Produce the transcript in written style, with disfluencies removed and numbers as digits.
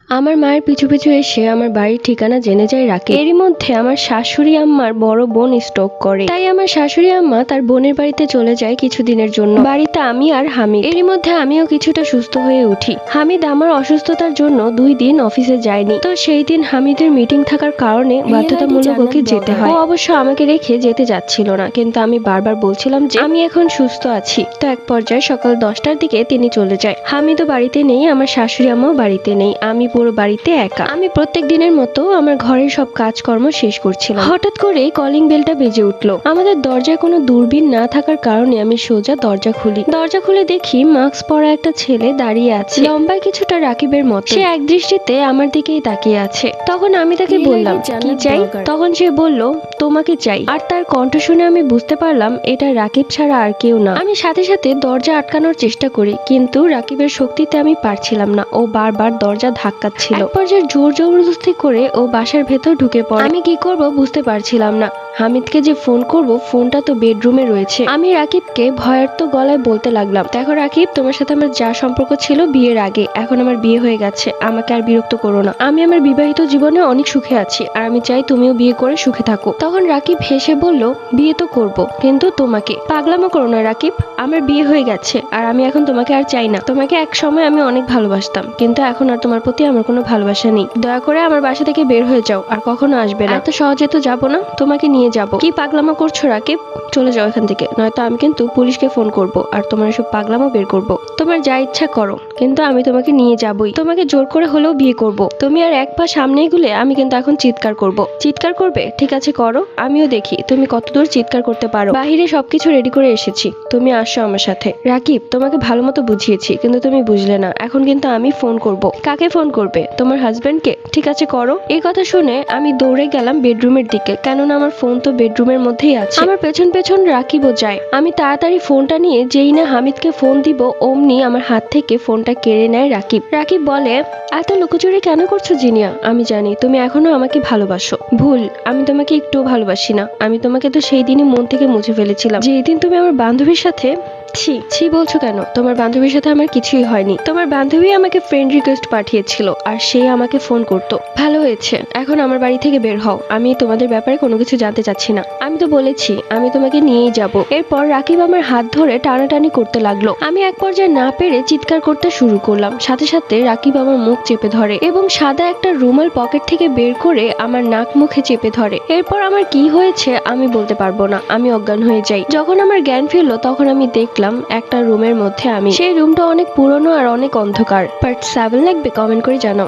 আমার মায়ের পিছু পিছু এসে আমার বাড়ির ঠিকানা জেনে যায় রাকিব। এরই মধ্যে আমার শাশুড়ি আম্মার বড় বোন স্ট্রোক করে, তাই আমার শাশুড়ি আম্মা তার বোনের বাড়িতে চলে যায় কিছুদিনের জন্য। বাড়িতে আমি আর হামিদ। এরই মধ্যে আমিও কিছুটা সুস্থ হয়ে উঠি। হামিদ আমার অসুস্থতার জন্য 2 দিন অফিসে যায়নি, তো সেই দিন হামিদের মিটিং থাকার কারণে বাধ্যতামূলক ওকে যেতে হয়। ও অবশ্য আমাকে রেখে যেতে যাচ্ছিল না, কিন্তু আমি বারবার বলছিলাম যে আমি এখন সুস্থ আছি। তো এক পর্যায়ে সকাল 10টার দিকে তিনি চলে যায়। হামিদও বাড়িতে নেই, আমার শাশুড়ি আম্মাও বাড়িতে নেই, আমি পুরো বাড়িতে একা। আমি প্রত্যেক দিনের মতো আমার ঘরের সব কাজকর্ম শেষ করছিলাম। হঠাৎ করে কলিং বেলটা বেজে উঠলো। আমাদের দরজায় কোনো দূরবীন না থাকার কারণে আমি সোজা দরজা খুলি। দরজা খুলে দেখি মাস্ক পরা একটা ছেলে দাঁড়িয়ে আছে, লম্বায় কিছুটা রাকিবের মতো। সে এক দৃষ্টিতে আমার দিকেই তাকিয়ে আছে। তখন আমি তাকে বললাম, কি চাই? তখন সে বলল, তোমাকে চাই। আর তার কণ্ঠ শুনে আমি বুঝতে পারলাম এটা রাকিব ছাড়া আর কেউ না। আমি সাথে সাথে দরজা আটকানোর চেষ্টা করি, কিন্তু রাকিবের শক্তিতে আমি পারছিলাম না। ও বারবার দরজা ধাক্কাচ্ছিল। এক পর্যায়ে জোর জবরদস্তি করে ও বাসার ভেতর ঢুকে পড়ে। আমি কি করব বুঝতে পারছিলাম না। হামিদকে যে ফোন করব, ফোনটা তো বেডরুমে রয়েছে। আমি রাকিবকে ভয়ার্ত গলায় বলতে লাগলাম, দেখো রাকিব, তোমার সাথে আমার যা সম্পর্ক ছিল বিয়ের আগে, এখন আমার বিয়ে হয়ে গেছে, আমাকে আর বিরক্ত করো না। আমি আমার বিবাহিত জীবনে অনেক সুখে আছি, আর আমি চাই তুমিও বিয়ে করে সুখে থাকো। তখন রাকিব হেসে বলল, বিয়ে তো করব, কিন্তু তোমাকে। পাগলামো করো না রাকিব, আমার বিয়ে হয়ে গেছে, আর আমি এখন তোমাকে আর চাই না। তোমাকে এক সময় আমি অনেক ভালোবাসতাম, কিন্তু এখন আর তোমার প্রতি আমার কোনো ভালোবাসা নেই। দয়া করে আমার বাসা থেকে বের হয়ে যাও, আর কখনো আসবে না। এত সহজে তো যাবো না, তোমাকে নিয়ে যাব। কি পাগলামো করছো রাকিব? চলে যাও এখান থেকে, নয়তো আমি কিন্তু পুলিশকে ফোন করব, আর তোমার এসব পাগলামো বের করব। তোমার যা ইচ্ছা করো, কিন্তু আমি তোমাকে নিয়ে যাবই। তোমাকে জোর করে হলেও বিয়ে করব। তুমি আর এক পা সামনে এগুলে আমি কিন্তু এখন চিৎকার করব। চিৎকার করবে? ঠিক আছে করো, আমিও দেখি তুমি কতদূর চিৎকার করতে পারো। বাহিরে সবকিছু রেডি করে এসেছি, তুমি আসো আমার সাথে। রাকিব, তোমাকে ভালো মতো বুঝিয়েছি, কিন্তু তুমি বুঝলে না। এখন কিন্তু আমি ফোন করব। কাকে ফোন করবে? তোমার হাজবেন্ডকে? ঠিক আছে করো। এই কথা শুনে আমি দৌড়ে গেলাম বেডরুমের দিকে, কেননা আমার ফোন তো বেডরুমের মধ্যেই আছে। আমার পেছন পেছন রাকিবও যায়। আমি তাড়াতাড়ি ফোনটা নিয়ে যেই না হামিদকে ফোন দিব, অমনি আমার হাত থেকে ফোনটা কেড়ে নেয় রাকিব। রাকিব বলে, এত লুকোচুরি কেন করছো জিনিয়া? আমি জানি তুমি এখনো আমাকে ভালোবাসো। ভুল, আমি তোমাকে একটুও ভালোবাসি না। আমি তোমাকে তো সেই দিনই মন থেকে মুছে ফেলেছিলাম, যেই দিন তুমি আমার বান্ধবীর সাথে। ছি ছি বলছো কেন? তোমার বান্ধবীর সাথে আমার কিছুই হয়নি। তোমার বান্ধবী আমাকে ফ্রেন্ড রিকোয়েস্ট পাঠিয়েছিল, আর সে আমাকে ফোন করতো। ভালো হয়েছে, এখন আমার বাড়ি থেকে বের হও। আমি তোমাদের ব্যাপারে কোনো কিছু জানতে চাচ্ছি না। আমি তো বলেছি আমি তোমাকে নিয়েই যাব। এরপর রাকিব আমার হাত ধরে টানাটানি করতে লাগলো। আমি এক পর্যায়ে না পেরে চিৎকার করতে শুরু করলাম। সাথে সাথে রাকিব আমার মুখ চেপে ধরে এবং সাদা একটা রুমাল পকেট থেকে বের করে আমার নাক মুখে চেপে ধরে। এরপর আমার কি হয়েছে আমি বলতে পারবো না, আমি অজ্ঞান হয়ে যাই। যখন আমার জ্ঞান ফিরলো, তখন আমি দেখলাম একটা রুমের মধ্যে আমি। সেই রুমটা অনেক পুরনো আর অনেক অন্ধকার। পার্ট 7 লাগবে? কমেন্ট করে জানাও।